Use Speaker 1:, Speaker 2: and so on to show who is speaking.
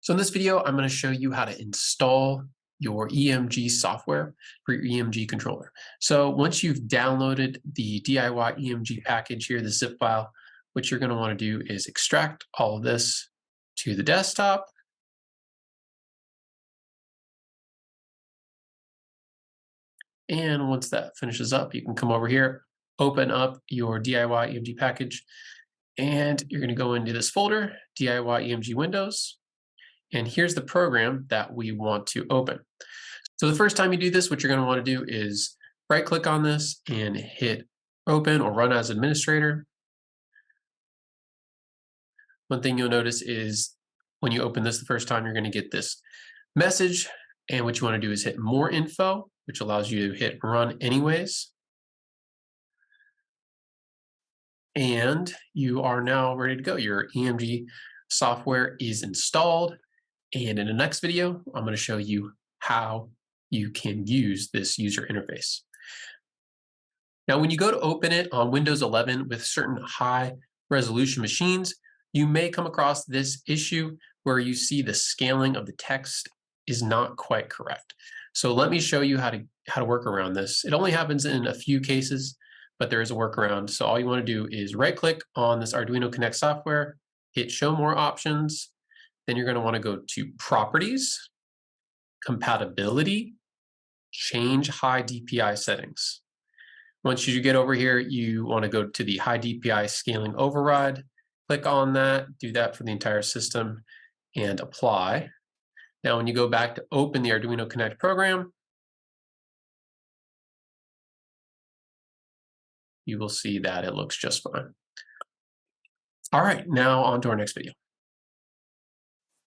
Speaker 1: So in this video, I'm going to show you how to install your EMG software for your EMG controller. So once you've downloaded the DIY EMG package here, the zip file, what you're going to want to do is extract all of this to the desktop. And once that finishes up, you can come over here, open up your DIY EMG package, and you're going to go into this folder, DIY EMG Windows. And here's the program that we want to open. So the first time you do this, what you're going to want to do is right click on this and hit open or run as administrator. One thing you'll notice is when you open this the first time, you're going to get this message. And what you want to do is hit more info, which allows you to hit run anyways. And you are now ready to go. Your EMG software is installed. And in the next video, I'm going to show you how you can use this user interface. Now, when you go to open it on Windows 11 with certain high resolution machines, you may come across this issue where you see the scaling of the text is not quite correct. So let me show you how to work around this. It only happens in a few cases, but there is a workaround. So all you want to do is right click on this Arduino Connect software, hit show more options. Then you're going to want to go to properties, compatibility, change high DPI settings. Once you get over here, you want to go to the high DPI scaling override, click on that, do that for the entire system and apply. Now, when you go back to open the Arduino Connect program, you will see that it looks just fine. All right, now on to our next video.